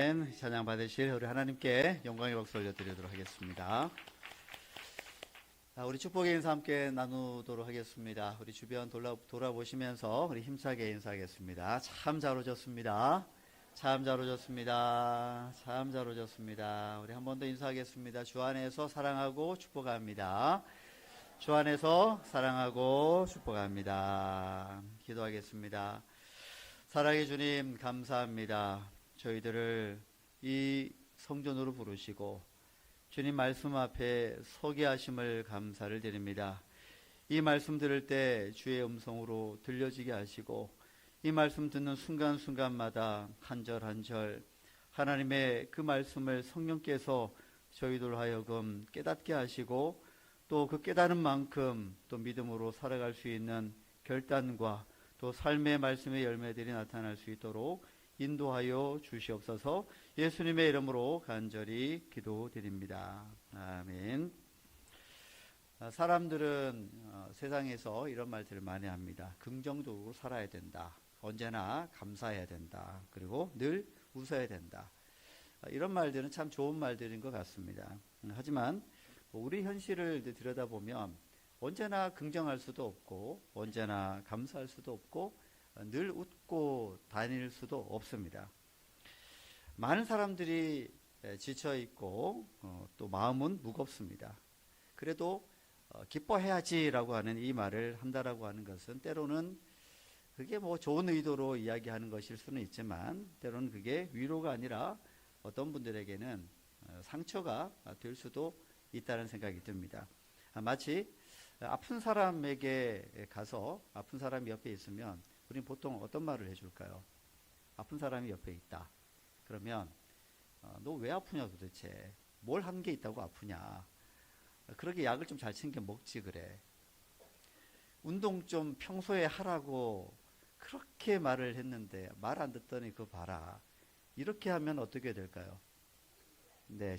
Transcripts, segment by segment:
찬양 받으실 우리 하나님께 영광의 박수 올려드리도록 하겠습니다. 우리 축복의 인사 함께 나누도록 하겠습니다. 우리 주변 돌아보시면서 우리 힘차게 인사하겠습니다. 참 잘 오셨습니다. 참 잘 오셨습니다. 참 잘 오셨습니다. 우리 한 번 더 인사하겠습니다. 주 안에서 사랑하고 축복합니다. 주 안에서 사랑하고 축복합니다. 기도하겠습니다. 사랑의 주님 감사합니다. 저희들을 이 성전으로 부르시고 주님 말씀 앞에 서게 하심을 감사를 드립니다. 이 말씀 들을 때 주의 음성으로 들려지게 하시고 이 말씀 듣는 순간순간마다 한 절 한 절 하나님의 그 말씀을 성령께서 저희들 하여금 깨닫게 하시고 또 그 깨달은 만큼 또 믿음으로 살아갈 수 있는 결단과 또 삶의 말씀의 열매들이 나타날 수 있도록 인도하여 주시옵소서. 예수님의 이름으로 간절히 기도드립니다. 아멘. 사람들은 세상에서 이런 말들을 많이 합니다. 긍정적으로 살아야 된다. 언제나 감사해야 된다. 그리고 늘 웃어야 된다. 이런 말들은 참 좋은 말들인 것 같습니다. 하지만 우리 현실을 들여다보면 언제나 긍정할 수도 없고 언제나 감사할 수도 없고 늘 웃고 다닐 수도 없습니다. 많은 사람들이 지쳐있고 또 마음은 무겁습니다. 그래도 기뻐해야지라고 하는 이 말을 한다라고 하는 것은 때로는 그게 뭐 좋은 의도로 이야기하는 것일 수는 있지만 때로는 그게 위로가 아니라 어떤 분들에게는 상처가 될 수도 있다는 생각이 듭니다. 마치 아픈 사람에게 가서 아픈 사람이 옆에 있으면 우리는 보통 어떤 말을 해줄까요? 아픈 사람이 옆에 있다. 그러면 너 왜 아프냐 도대체? 뭘 한 게 있다고 아프냐? 그러게 약을 좀 잘 챙겨 먹지 그래. 운동 좀 평소에 하라고 그렇게 말을 했는데 말 안 듣더니 그거 봐라. 이렇게 하면 어떻게 될까요? 네,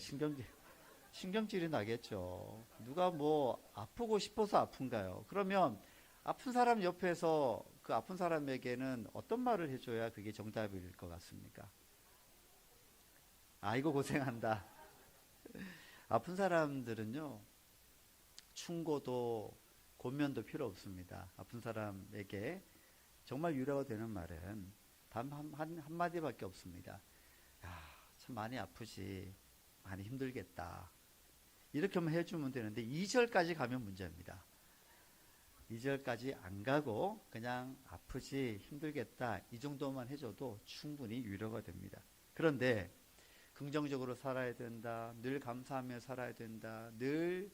신경질이 나겠죠. 누가 뭐 아프고 싶어서 아픈가요? 그러면 아픈 사람 옆에서 그 아픈 사람에게는 어떤 말을 해줘야 그게 정답일 것 같습니까? 아이고 고생한다. 아픈 사람들은요 충고도 권면도 필요 없습니다. 아픈 사람에게 정말 위로가 되는 말은 단 한마디밖에 없습니다. 야, 참 많이 아프지, 많이 힘들겠다. 이렇게만 해주면 되는데 2절까지 가면 문제입니다. 2절까지 안 가고 그냥 아프지 힘들겠다 이 정도만 해줘도 충분히 위로가 됩니다. 그런데 긍정적으로 살아야 된다, 늘 감사하며 살아야 된다, 늘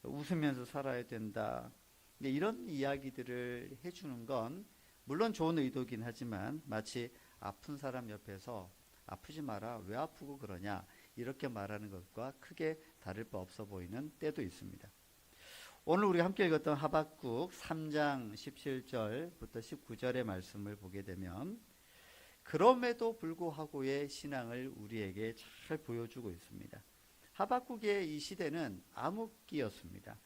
웃으면서 살아야 된다, 이런 이야기들을 해주는 건 물론 좋은 의도긴 하지만 마치 아픈 사람 옆에서 아프지 마라, 왜 아프고 그러냐 이렇게 말하는 것과 크게 다를 바 없어 보이는 때도 있습니다. 오늘 우리가 함께 읽었던 하박국 3장 17절부터 19절의 말씀을 보게 되면 그럼에도 불구하고의 신앙을 우리에게 잘 보여주고 있습니다. 하박국의 이 시대는 암흑기였습니다.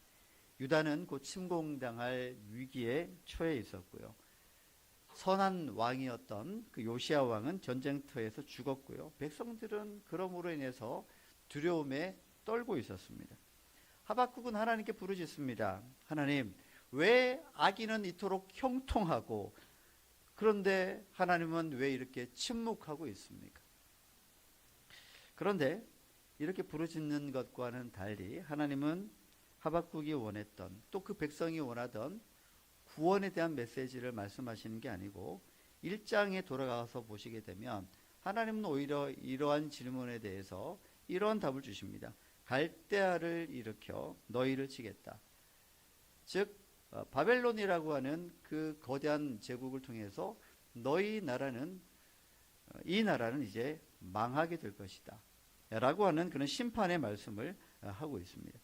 유다는 곧 침공당할 위기에 처해 있었고요. 선한 왕이었던 그 요시야 왕은 전쟁터에서 죽었고요. 백성들은 그러므로 인해서 두려움에 떨고 있었습니다. 하박국은 하나님께 부르짖습니다. 하나님, 왜 악인은 이토록 형통하고 그런데 하나님은 왜 이렇게 침묵하고 있습니까? 그런데 이렇게 부르짖는 것과는 달리 하나님은 하박국이 원했던 또 그 백성이 원하던 구원에 대한 메시지를 말씀하시는 게 아니고 1장에 돌아가서 보시게 되면 하나님은 오히려 이러한 질문에 대해서 이러한 답을 주십니다. 갈대아를 일으켜 너희를 치겠다. 즉 바벨론이라고 하는 그 거대한 제국을 통해서 이 나라는 이제 망하게 될 것이다 라고 하는 그런 심판의 말씀을 하고 있습니다.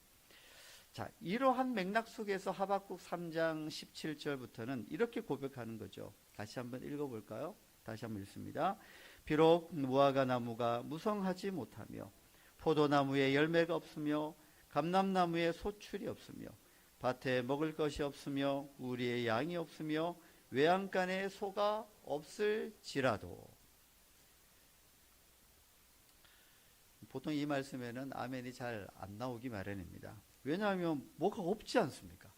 자, 이러한 맥락 속에서 하박국 3장 17절부터는 이렇게 고백하는 거죠. 다시 한번 읽어볼까요? 다시 한번 읽습니다. 비록 무화과 나무가 무성하지 못하며 포도나무에 열매가 없으며 감람나무에 소출이 없으며 밭에 먹을 것이 없으며 우리의 양이 없으며 외양간에 소가 없을지라도 보통 이 말씀에는 아멘이 잘 안 나오기 마련입니다. 왜냐하면 뭐가 없지 않습니까?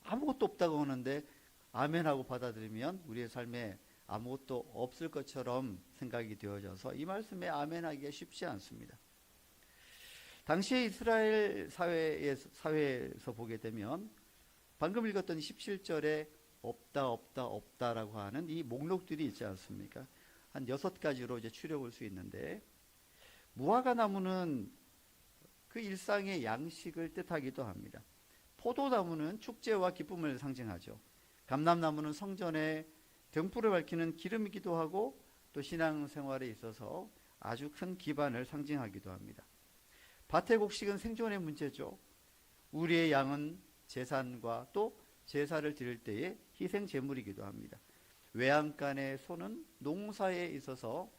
아무것도 없다고 하는데 아멘하고 받아들이면 우리의 삶에 아무것도 없을 것처럼 생각이 되어져서 이 말씀에 아멘하기가 쉽지 않습니다. 당시에 이스라엘 사회에서 보게 되면 방금 읽었던 17절에 없다 없다 없다라고 하는 이 목록들이 있지 않습니까? 한 6가지로 이제 추려볼 수 있는데, 무화과 나무는 그 일상의 양식을 뜻하기도 합니다. 포도나무는 축제와 기쁨을 상징하죠. 감람나무는 성전에 등불을 밝히는 기름이기도 하고 또 신앙생활에 있어서 아주 큰 기반을 상징하기도 합니다. 밭의 곡식은 생존의 문제죠. 우리의 양은 제산과 또 제사를 드릴 때의 희생 제물이기도 합니다. 외양간의 소는 농사에 있어서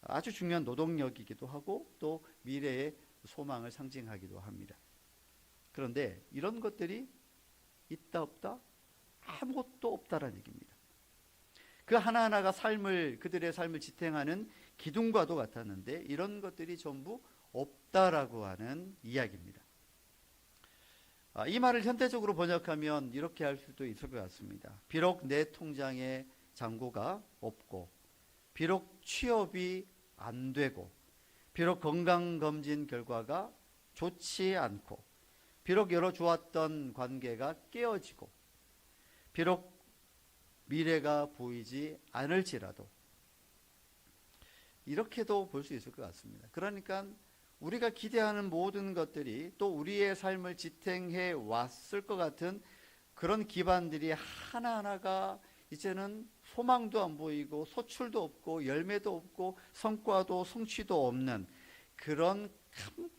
아주 중요한 노동력이기도 하고 또 미래의 소망을 상징하기도 합니다. 그런데 이런 것들이 있다 없다? 아무것도 없다라는 얘기입니다. 그 하나하나가 그들의 삶을 지탱하는 기둥과도 같았는데 이런 것들이 전부 없다라고 하는 이야기입니다. 이 말을 현대적으로 번역하면 이렇게 할 수도 있을 것 같습니다. 비록 내 통장에 잔고가 없고, 비록 취업이 안 되고, 비록 건강검진 결과가 좋지 않고, 비록 여러 좋았던 관계가 깨어지고, 비록 미래가 보이지 않을지라도 이렇게도 볼 수 있을 것 같습니다. 그러니까 우리가 기대하는 모든 것들이 또 우리의 삶을 지탱해 왔을 것 같은 그런 기반들이 하나하나가 이제는 소망도 안 보이고 소출도 없고 열매도 없고 성과도 성취도 없는 그런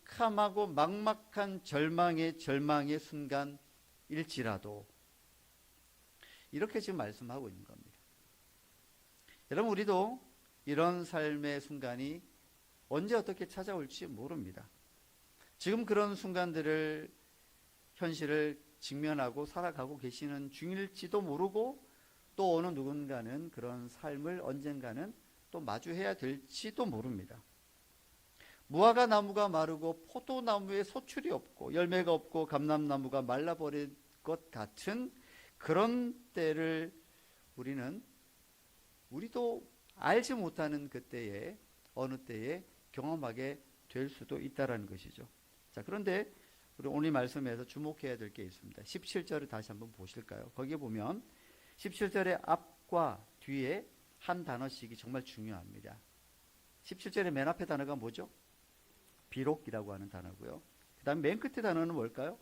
캄캄하고 막막한 절망의 순간일지라도 이렇게 지금 말씀하고 있는 겁니다. 여러분, 우리도 이런 삶의 순간이 언제 어떻게 찾아올지 모릅니다. 지금 그런 순간들을 현실을 직면하고 살아가고 계시는 중일지도 모르고 또 어느 누군가는 그런 삶을 언젠가는 또 마주해야 될지도 모릅니다. 무화과 나무가 마르고 포도나무에 소출이 없고 열매가 없고 감람나무가 말라버릴 것 같은 그런 때를 우리도 알지 못하는 그때에 어느 때에 경험하게 될 수도 있다는 것이죠. 자, 그런데 우리 오늘 말씀에서 주목해야 될 게 있습니다. 17절을 다시 한번 보실까요? 거기에 보면 17절의 앞과 뒤에 한 단어씩이 정말 중요합니다. 17절의 맨 앞에 단어가 뭐죠? 비록이라고 하는 단어고요. 그 다음에 맨 끝에 단어는 뭘까요?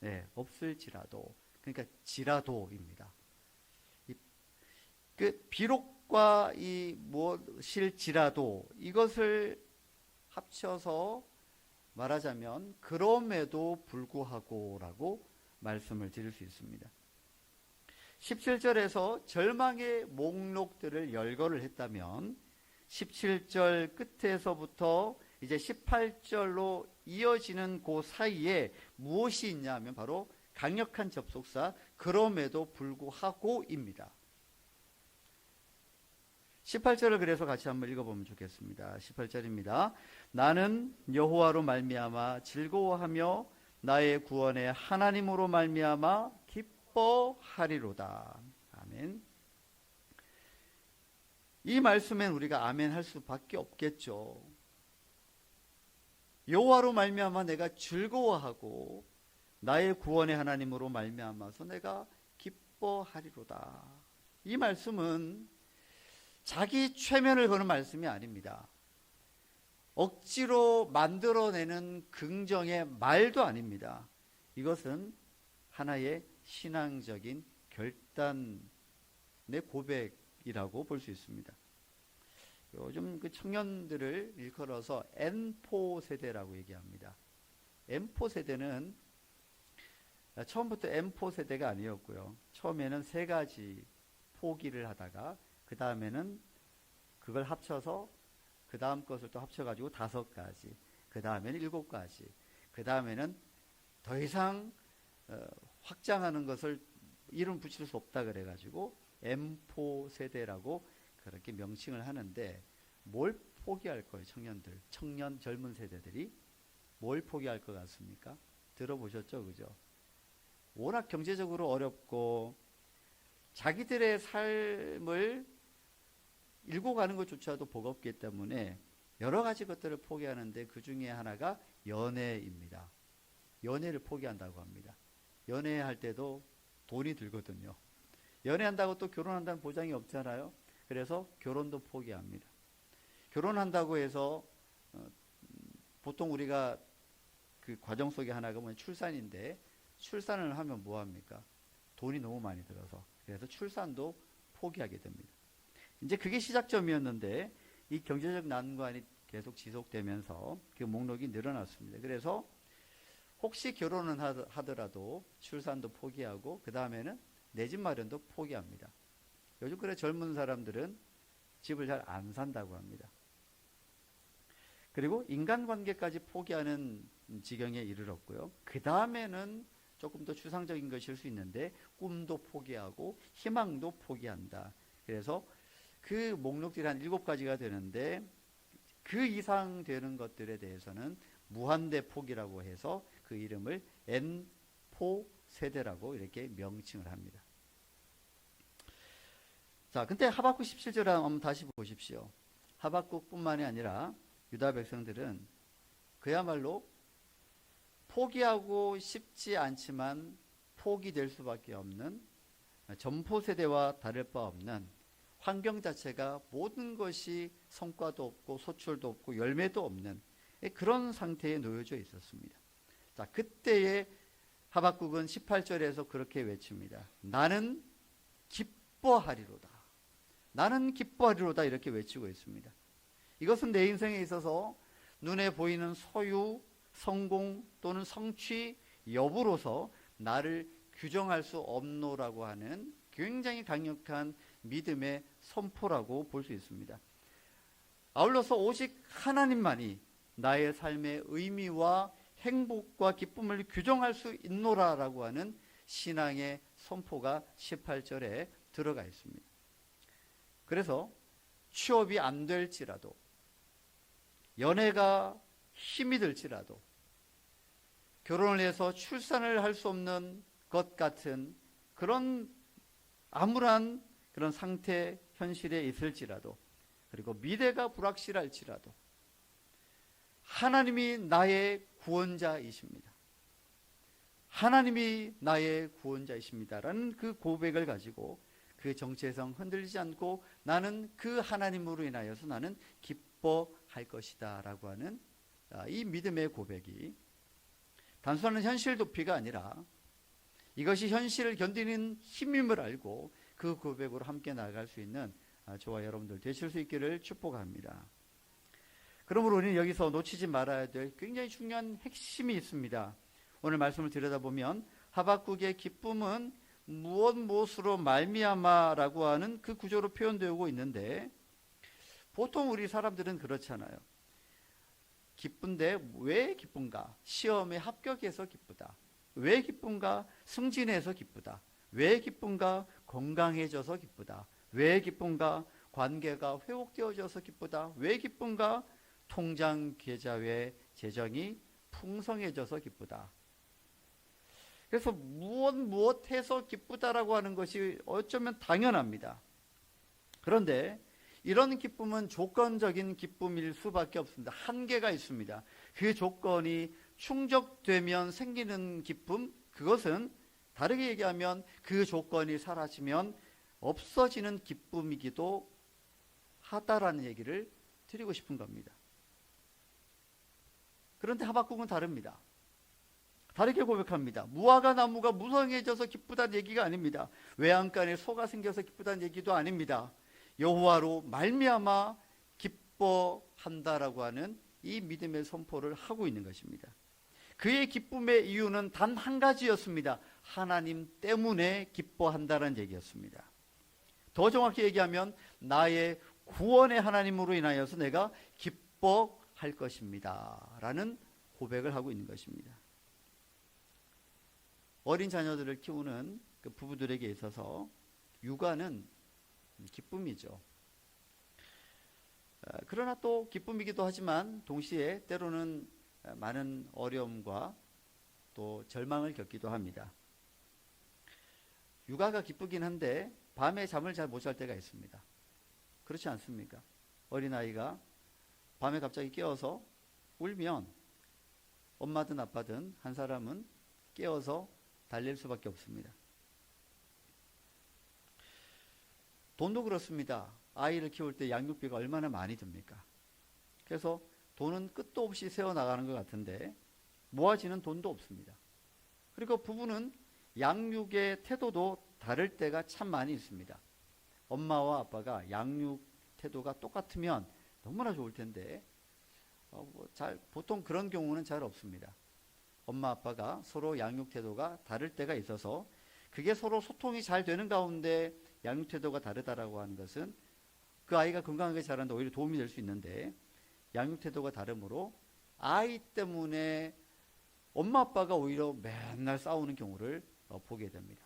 네, 없을지라도. 그러니까 지라도입니다. 그 비록과 이 무엇일지라도 이것을 합쳐서 말하자면 그럼에도 불구하고라고 말씀을 드릴 수 있습니다. 17절에서 절망의 목록들을 열거를 했다면 17절 끝에서부터 이제 18절로 이어지는 그 사이에 무엇이 있냐면 바로 강력한 접속사 그럼에도 불구하고입니다. 18절을 그래서 같이 한번 읽어보면 좋겠습니다. 18절입니다. 나는 여호와로 말미암아 즐거워하며 나의 구원의 하나님으로 말미암아 기뻐하리로다. 아멘. 이 말씀엔 우리가 아멘 할 수밖에 없겠죠. 여호와로 말미암아 내가 즐거워하고 나의 구원의 하나님으로 말미암아서 내가 기뻐하리로다. 이 말씀은 자기 최면을 거는 말씀이 아닙니다. 억지로 만들어내는 긍정의 말도 아닙니다. 이것은 하나의 신앙적인 결단의 고백이라고 볼 수 있습니다. 요즘 그 청년들을 일컬어서 N4 세대라고 얘기합니다. M4 세대는 처음부터 M4 세대가 아니었고요. 처음에는 3가지 포기를 하다가 그 다음에는 그걸 합쳐서 그 다음 것을 또 합쳐가지고 5가지, 그 다음에는 7가지, 그 다음에는 더 이상 확장하는 것을 이름 붙일 수 없다 그래가지고 M4 세대라고 그렇게 명칭을 하는데 뭘 포기할 거예요. 청년 젊은 세대들이 뭘 포기할 것 같습니까? 들어보셨죠? 그죠? 워낙 경제적으로 어렵고 자기들의 삶을 일고 가는 것조차도 버겁기 때문에 여러 가지 것들을 포기하는데 그 중에 하나가 연애입니다. 연애를 포기한다고 합니다. 연애할 때도 돈이 들거든요. 연애한다고 또 결혼한다는 보장이 없잖아요. 그래서 결혼도 포기합니다. 결혼한다고 해서 보통 우리가 그 과정 속에 하나가 뭐냐 출산인데 출산을 하면 뭐합니까? 돈이 너무 많이 들어서 그래서 출산도 포기하게 됩니다. 이제 그게 시작점이었는데 이 경제적 난관이 계속 지속되면서 그 목록이 늘어났습니다. 그래서 혹시 결혼은 하더라도 출산도 포기하고 그 다음에는 내 집 마련도 포기합니다. 요즘 그래 젊은 사람들은 집을 잘 안 산다고 합니다. 그리고 인간관계까지 포기하는 지경에 이르렀고요. 그 다음에는 조금 더 추상적인 것일 수 있는데 꿈도 포기하고 희망도 포기한다. 그래서 그 목록들이 한 7가지가 되는데 그 이상 되는 것들에 대해서는 무한대 포기라고 해서 그 이름을 N4 세대라고 이렇게 명칭을 합니다. 자, 근데 하박국 17절 한번 다시 보십시오. 하박국뿐만이 아니라 유다 백성들은 그야말로 포기하고 싶지 않지만 포기될 수밖에 없는 점포 세대와 다를 바 없는 환경 자체가 모든 것이 성과도 없고 소출도 없고 열매도 없는 그런 상태에 놓여져 있었습니다. 자, 그때의 하박국은 18절에서 그렇게 외칩니다. 나는 기뻐하리로다. 나는 기뻐하리로다 이렇게 외치고 있습니다. 이것은 내 인생에 있어서 눈에 보이는 소유, 성공 또는 성취 여부로서 나를 규정할 수 없노라고 하는 굉장히 강력한 믿음의 선포라고 볼 수 있습니다. 아울러서 오직 하나님만이 나의 삶의 의미와 행복과 기쁨을 규정할 수 있노라라고 하는 신앙의 선포가 18절에 들어가 있습니다. 그래서 취업이 안 될지라도 연애가 힘이 들지라도 결혼을 해서 출산을 할 수 없는 것 같은 그런 암울한 그런 상태 현실에 있을지라도 그리고 미래가 불확실할지라도 하나님이 나의 구원자이십니다. 하나님이 나의 구원자이십니다라는 그 고백을 가지고 그 정체성 흔들리지 않고 나는 그 하나님으로 인하여서 나는 기뻐할 것이다 라고 하는 이 믿음의 고백이 단순한 현실 도피가 아니라 이것이 현실을 견디는 힘임을 알고 그 고백으로 함께 나아갈 수 있는 저와 여러분들 되실 수 있기를 축복합니다. 그러므로 우리는 여기서 놓치지 말아야 될 굉장히 중요한 핵심이 있습니다. 오늘 말씀을 들여다보면 하박국의 기쁨은 무엇으로 말미암아라고 하는 그 구조로 표현되고 있는데 보통 우리 사람들은 그렇잖아요. 기쁜데 왜 기쁜가? 시험에 합격해서 기쁘다. 왜 기쁜가? 승진해서 기쁘다. 왜 기쁜가? 건강해져서 기쁘다. 왜 기쁜가? 관계가 회복되어져서 기쁘다. 왜 기쁜가? 통장 계좌 외 재정이 풍성해져서 기쁘다. 그래서 무엇해서 기쁘다라고 하는 것이 어쩌면 당연합니다. 그런데 이런 기쁨은 조건적인 기쁨일 수밖에 없습니다. 한계가 있습니다. 그 조건이 충족되면 생기는 기쁨, 그것은 다르게 얘기하면 그 조건이 사라지면 없어지는 기쁨이기도 하다라는 얘기를 드리고 싶은 겁니다. 그런데 하박국은 다릅니다. 다르게 고백합니다. 무화과 나무가 무성해져서 기쁘다는 얘기가 아닙니다. 외양간에 소가 생겨서 기쁘다는 얘기도 아닙니다. 여호와로 말미암아 기뻐한다라고 하는 이 믿음의 선포를 하고 있는 것입니다. 그의 기쁨의 이유는 단 한 가지였습니다. 하나님 때문에 기뻐한다는 얘기였습니다. 더 정확히 얘기하면 나의 구원의 하나님으로 인하여서 내가 기뻐할 것입니다 라는 고백을 하고 있는 것입니다. 어린 자녀들을 키우는 그 부부들에게 있어서 육아는 기쁨이죠. 그러나 또 기쁨이기도 하지만 동시에 때로는 많은 어려움과 또 절망을 겪기도 합니다. 육아가 기쁘긴 한데 밤에 잠을 잘 못 잘 때가 있습니다. 그렇지 않습니까? 어린아이가 밤에 갑자기 깨어서 울면 엄마든 아빠든 한 사람은 깨어서 달랠 수밖에 없습니다. 돈도 그렇습니다. 아이를 키울 때 양육비가 얼마나 많이 듭니까? 그래서 돈은 끝도 없이 세워나가는 것 같은데 모아지는 돈도 없습니다. 그리고 부부는 양육의 태도도 다를 때가 참 많이 있습니다. 엄마와 아빠가 양육 태도가 똑같으면 너무나 좋을 텐데 보통 그런 경우는 잘 없습니다. 엄마 아빠가 서로 양육 태도가 다를 때가 있어서 그게 서로 소통이 잘 되는 가운데 양육 태도가 다르다라고 하는 것은 그 아이가 건강하게 자라는데 오히려 도움이 될 수 있는데 양육 태도가 다르므로 아이 때문에 엄마 아빠가 오히려 맨날 싸우는 경우를 보게 됩니다.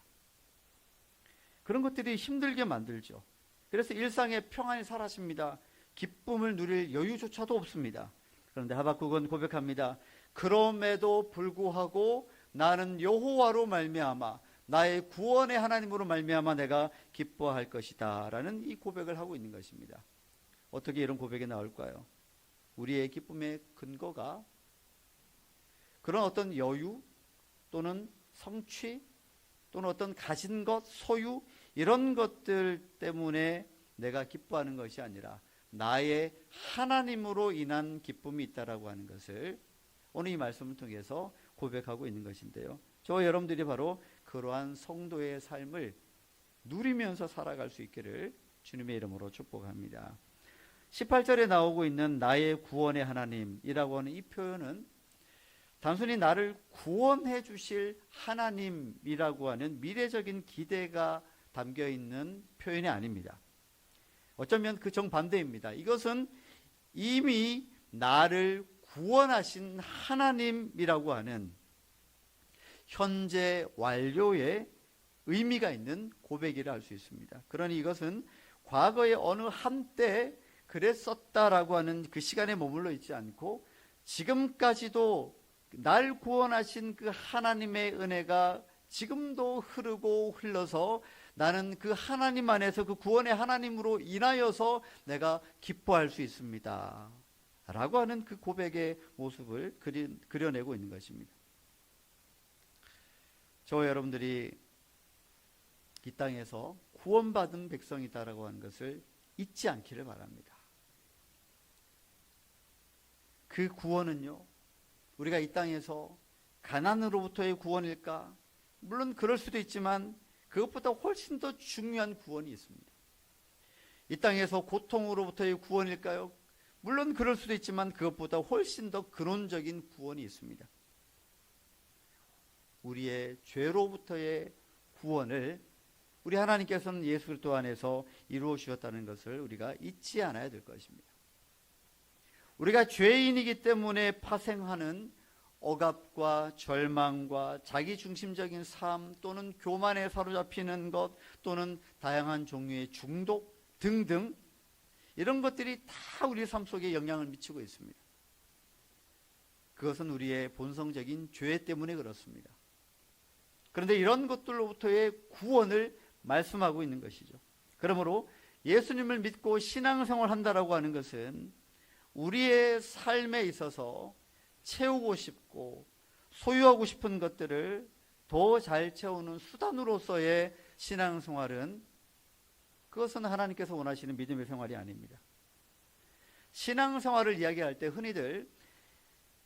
그런 것들이 힘들게 만들죠. 그래서 일상의 평안이 사라집니다. 기쁨을 누릴 여유조차도 없습니다. 그런데 하박국은 고백합니다. 그럼에도 불구하고 나는 여호와로 말미암아 나의 구원의 하나님으로 말미암아 내가 기뻐할 것이다 라는 이 고백을 하고 있는 것입니다. 어떻게 이런 고백이 나올까요? 우리의 기쁨의 근거가 그런 어떤 여유 또는 성취 또는 어떤 가진 것, 소유 이런 것들 때문에 내가 기뻐하는 것이 아니라 나의 하나님으로 인한 기쁨이 있다라고 하는 것을 오늘 이 말씀을 통해서 고백하고 있는 것인데요. 저와 여러분들이 바로 그러한 성도의 삶을 누리면서 살아갈 수 있기를 주님의 이름으로 축복합니다. 18절에 나오고 있는 나의 구원의 하나님이라고 하는 이 표현은 단순히 나를 구원해 주실 하나님이라고 하는 미래적인 기대가 담겨 있는 표현이 아닙니다. 어쩌면 그 정반대입니다. 이것은 이미 나를 구원하신 하나님이라고 하는 현재 완료의 의미가 있는 고백이라 할 수 있습니다. 그러니 이것은 과거의 어느 한때 그랬었다라고 하는 그 시간에 머물러 있지 않고 지금까지도 날 구원하신 그 하나님의 은혜가 지금도 흐르고 흘러서 나는 그 하나님 안에서 그 구원의 하나님으로 인하여서 내가 기뻐할 수 있습니다 라고 하는 그 고백의 모습을 그려내고 있는 것입니다. 저와 여러분들이 이 땅에서 구원받은 백성이다라고 하는 것을 잊지 않기를 바랍니다. 그 구원은요, 우리가 이 땅에서 가난으로부터의 구원일까? 물론 그럴 수도 있지만 그것보다 훨씬 더 중요한 구원이 있습니다. 이 땅에서 고통으로부터의 구원일까요? 물론 그럴 수도 있지만 그것보다 훨씬 더 근원적인 구원이 있습니다. 우리의 죄로부터의 구원을 우리 하나님께서는 예수 그리스도 안에서 이루어 주셨다는 것을 우리가 잊지 않아야 될 것입니다. 우리가 죄인이기 때문에 파생하는 억압과 절망과 자기중심적인 삶 또는 교만에 사로잡히는 것 또는 다양한 종류의 중독 등등 이런 것들이 다 우리 삶 속에 영향을 미치고 있습니다. 그것은 우리의 본성적인 죄 때문에 그렇습니다. 그런데 이런 것들로부터의 구원을 말씀하고 있는 것이죠. 그러므로 예수님을 믿고 신앙생활을 한다라고 하는 것은 우리의 삶에 있어서 채우고 싶고 소유하고 싶은 것들을 더 잘 채우는 수단으로서의 신앙생활은 그것은 하나님께서 원하시는 믿음의 생활이 아닙니다. 신앙생활을 이야기할 때 흔히들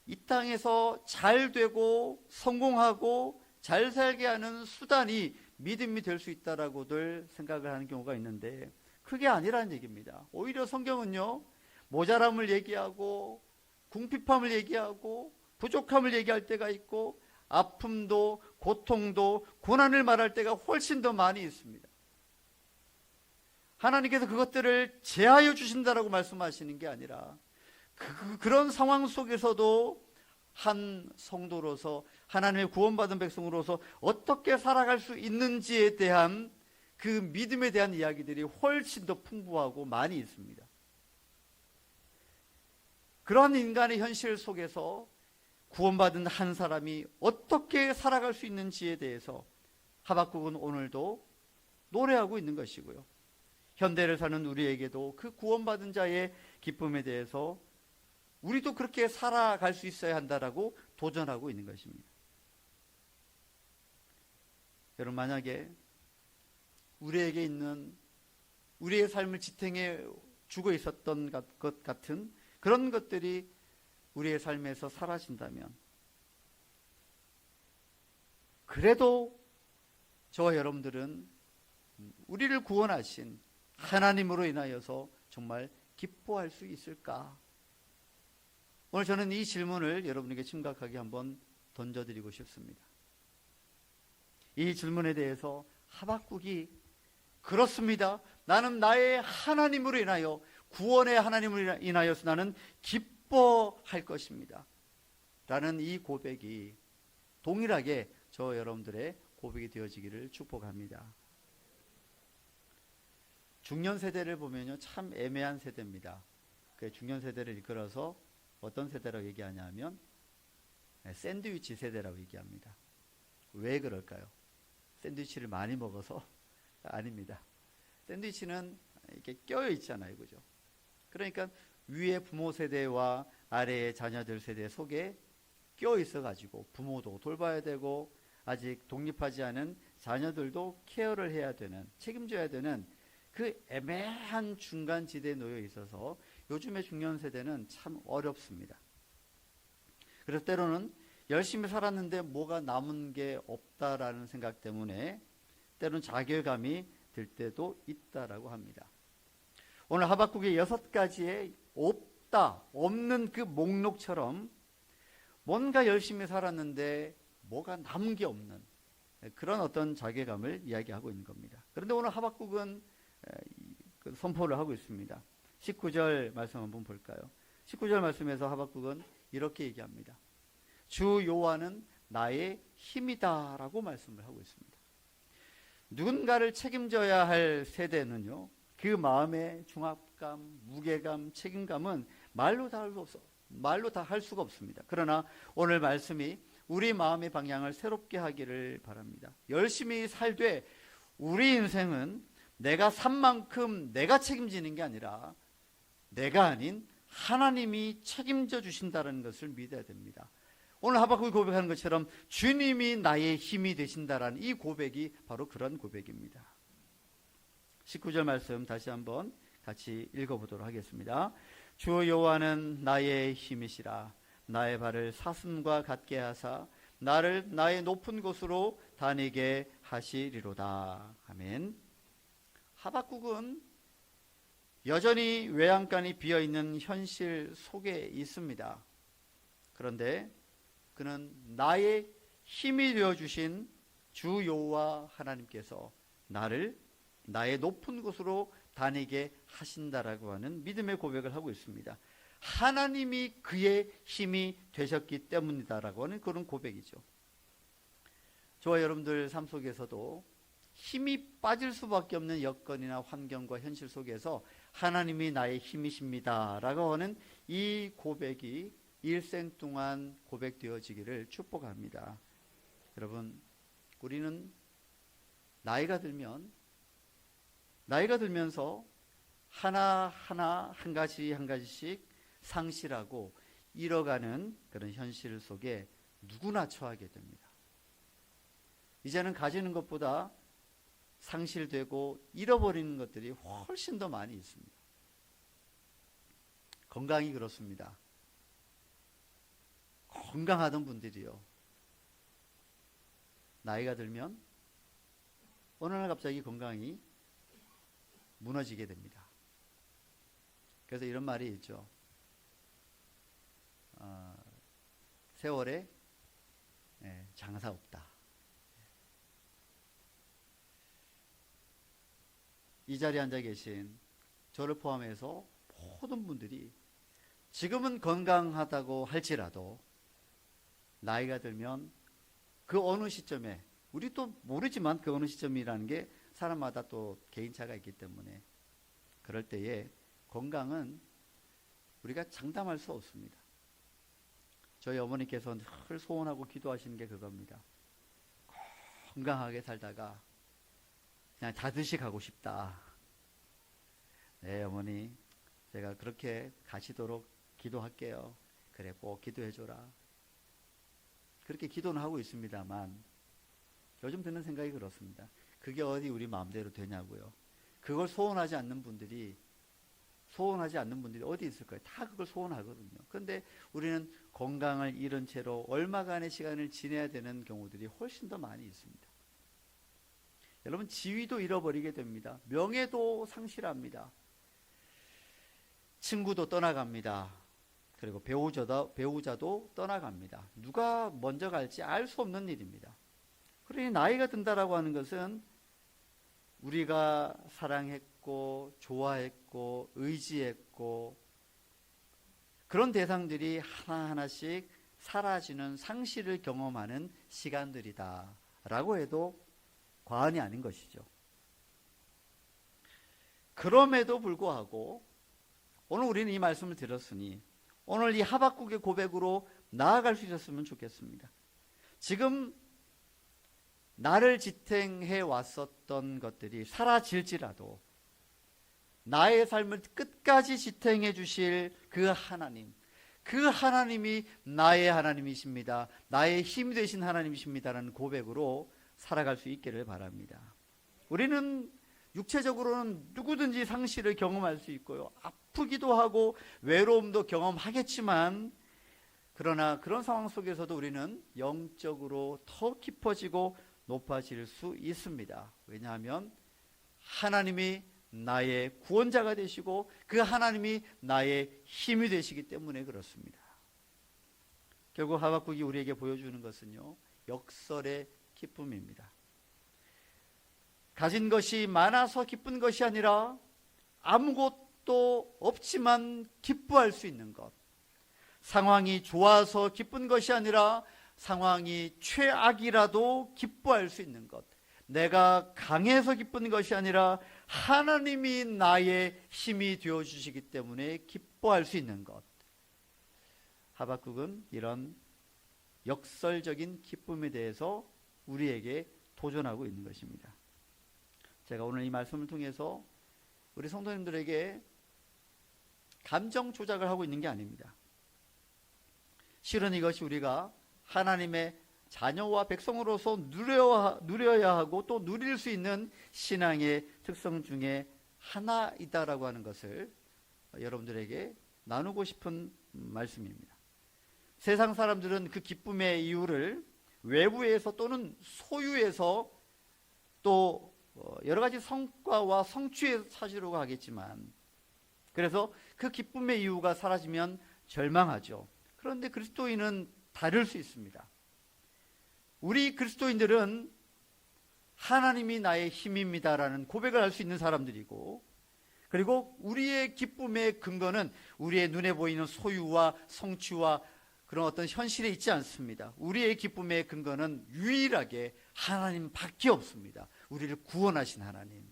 이 땅에서 잘 되고 성공하고 잘 살게 하는 수단이 믿음이 될 수 있다라고들 생각을 하는 경우가 있는데 그게 아니라는 얘기입니다. 오히려 성경은요, 모자람을 얘기하고 궁핍함을 얘기하고 부족함을 얘기할 때가 있고 아픔도 고통도 고난을 말할 때가 훨씬 더 많이 있습니다. 하나님께서 그것들을 제하여 주신다라고 말씀하시는 게 아니라 그런 상황 속에서도 한 성도로서 하나님의 구원받은 백성으로서 어떻게 살아갈 수 있는지에 대한 그 믿음에 대한 이야기들이 훨씬 더 풍부하고 많이 있습니다. 그러한 인간의 현실 속에서 구원받은 한 사람이 어떻게 살아갈 수 있는지에 대해서 하박국은 오늘도 노래하고 있는 것이고요. 현대를 사는 우리에게도 그 구원받은 자의 기쁨에 대해서 우리도 그렇게 살아갈 수 있어야 한다라고 도전하고 있는 것입니다. 여러분, 만약에 우리에게 있는 우리의 삶을 지탱해 주고 있었던 것 같은 그런 것들이 우리의 삶에서 사라진다면, 그래도 저와 여러분들은 우리를 구원하신 하나님으로 인하여서 정말 기뻐할 수 있을까? 오늘 저는 이 질문을 여러분에게 심각하게 한번 던져드리고 싶습니다. 이 질문에 대해서 하박국이 그렇습니다. 나는 나의 하나님으로 인하여, 구원의 하나님으로 인하여서 나는 기뻐할 것입니다. 라는 이 고백이 동일하게 저 여러분들의 고백이 되어지기를 축복합니다. 중년 세대를 보면요, 참 애매한 세대입니다. 그 중년 세대를 이끌어서 어떤 세대라고 얘기하냐면 샌드위치 세대라고 얘기합니다. 왜 그럴까요? 샌드위치를 많이 먹어서? 아닙니다. 샌드위치는 이렇게 껴여 있잖아요, 그죠? 그러니까 위에 부모 세대와 아래의 자녀들 세대 속에 껴 있어가지고 부모도 돌봐야 되고 아직 독립하지 않은 자녀들도 케어를 해야 되는, 책임져야 되는 그 애매한 중간지대에 놓여 있어서 요즘의 중년 세대는 참 어렵습니다. 그래서 때로는 열심히 살았는데 뭐가 남은 게 없다라는 생각 때문에 때로는 자괴감이 들 때도 있다라고 합니다. 오늘 하박국의 6가지의 없는 그 목록처럼 뭔가 열심히 살았는데 뭐가 남은 게 없는 그런 어떤 자괴감을 이야기하고 있는 겁니다. 그런데 오늘 하박국은 선포를 하고 있습니다. 19절 말씀 한번 볼까요? 19절 말씀에서 하박국은 이렇게 얘기합니다. 주 여호와는 나의 힘이다 라고 말씀을 하고 있습니다. 누군가를 책임져야 할 세대는요, 그 마음의 중압감, 무게감, 책임감은 말로 다 할 수가 없습니다. 그러나 오늘 말씀이 우리 마음의 방향을 새롭게 하기를 바랍니다. 열심히 살되 우리 인생은 내가 산 만큼 내가 책임지는 게 아니라 내가 아닌 하나님이 책임져 주신다는 것을 믿어야 됩니다. 오늘 하박국이 고백하는 것처럼 주님이 나의 힘이 되신다라는 이 고백이 바로 그런 고백입니다. 19절 말씀 다시 한번 같이 읽어보도록 하겠습니다. 주 여호와는 나의 힘이시라. 나의 발을 사슴과 같게 하사 나를 나의 높은 곳으로 다니게 하시리로다. 아멘. 하박국은 여전히 외양간이 비어있는 현실 속에 있습니다. 그런데 그는 나의 힘이 되어주신 주 여호와 하나님께서 나를 나의 높은 곳으로 다니게 하신다라고 하는 믿음의 고백을 하고 있습니다. 하나님이 그의 힘이 되셨기 때문이다라고 하는 그런 고백이죠. 저와 여러분들 삶 속에서도 힘이 빠질 수밖에 없는 여건이나 환경과 현실 속에서 하나님이 나의 힘이십니다 라고 하는 이 고백이 일생 동안 고백되어지기를 축복합니다. 여러분, 우리는 나이가 들면서 하나하나 한 가지씩 상실하고 잃어가는 그런 현실 속에 누구나 처하게 됩니다. 이제는 가지는 것보다 상실되고 잃어버리는 것들이 훨씬 더 많이 있습니다. 건강이 그렇습니다. 건강하던 분들이요, 나이가 들면 어느 날 갑자기 건강이 무너지게 됩니다. 그래서 이런 말이 있죠. 세월에 장사 없다. 이 자리에 앉아 계신 저를 포함해서 모든 분들이 지금은 건강하다고 할지라도 나이가 들면 그 어느 시점에, 우리 또 모르지만 그 어느 시점이라는 게 사람마다 또 개인차가 있기 때문에 그럴 때에 건강은 우리가 장담할 수 없습니다. 저희 어머니께서 늘 소원하고 기도하시는 게 그겁니다. 건강하게 살다가 그냥 다듯이 가고 싶다. 네, 어머니, 제가 그렇게 가시도록 기도할게요. 그래, 꼭 기도해줘라. 그렇게 기도는 하고 있습니다만 요즘 드는 생각이 그렇습니다. 그게 어디 우리 마음대로 되냐고요. 그걸 소원하지 않는 분들이 어디 있을 거예요. 다 그걸 소원하거든요. 그런데 우리는 건강을 잃은 채로 얼마간의 시간을 지내야 되는 경우들이 훨씬 더 많이 있습니다. 여러분, 지위도 잃어버리게 됩니다. 명예도 상실합니다. 친구도 떠나갑니다. 그리고 배우자도 떠나갑니다. 누가 먼저 갈지 알 수 없는 일입니다. 그러니 나이가 든다라고 하는 것은 우리가 사랑했고 좋아했고 의지했고 그런 대상들이 하나하나씩 사라지는 상실을 경험하는 시간들이다 라고 해도 과언이 아닌 것이죠. 그럼에도 불구하고 오늘 우리는 이 말씀을 들었으니 오늘 이 하박국의 고백으로 나아갈 수 있었으면 좋겠습니다. 지금 나를 지탱해 왔었던 것들이 사라질지라도 나의 삶을 끝까지 지탱해 주실 그 하나님이 나의 하나님이십니다. 나의 힘이 되신 하나님이십니다라는 고백으로 살아갈 수 있기를 바랍니다. 우리는 육체적으로는 누구든지 상실을 경험할 수 있고요. 아프기도 하고 외로움도 경험하겠지만 그러나 그런 상황 속에서도 우리는 영적으로 더 깊어지고 높아질 수 있습니다. 왜냐하면 하나님이 나의 구원자가 되시고 그 하나님이 나의 힘이 되시기 때문에 그렇습니다. 결국 하박국이 우리에게 보여주는 것은요, 역설의 기쁨입니다. 가진 것이 많아서 기쁜 것이 아니라 아무것도 없지만 기뻐할 수 있는 것. 상황이 좋아서 기쁜 것이 아니라 상황이 최악이라도 기뻐할 수 있는 것. 내가 강해서 기쁜 것이 아니라 하나님이 나의 힘이 되어주시기 때문에 기뻐할 수 있는 것. 하박국은 이런 역설적인 기쁨에 대해서 우리에게 도전하고 있는 것입니다. 제가 오늘 이 말씀을 통해서 우리 성도님들에게 감정 조작을 하고 있는 게 아닙니다. 실은 이것이 우리가 하나님의 자녀와 백성으로서 누려야 하고 또 누릴 수 있는 신앙의 특성 중에 하나이다라고 하는 것을 여러분들에게 나누고 싶은 말씀입니다. 세상 사람들은 그 기쁨의 이유를 외부에서 또는 소유에서 또 여러 가지 성과와 성취에 찾으려고 하겠지만, 그래서 그 기쁨의 이유가 사라지면 절망하죠. 그런데 그리스도인은 다를 수 있습니다. 우리 그리스도인들은 하나님이 나의 힘입니다라는 고백을 할 수 있는 사람들이고, 그리고 우리의 기쁨의 근거는 우리의 눈에 보이는 소유와 성취와 그런 어떤 현실에 있지 않습니다. 우리의 기쁨의 근거는 유일하게 하나님밖에 없습니다. 우리를 구원하신 하나님.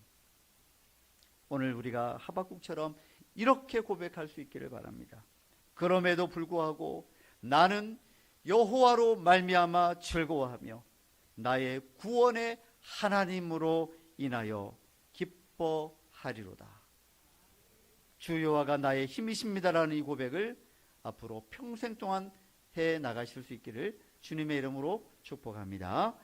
오늘 우리가 하박국처럼 이렇게 고백할 수 있기를 바랍니다. 그럼에도 불구하고 나는 여호와로 말미암아 즐거워하며 나의 구원의 하나님으로 인하여 기뻐하리로다. 주 여호와가 나의 힘이십니다라는 이 고백을 앞으로 평생 동안 해 나가실 수 있기를 주님의 이름으로 축복합니다.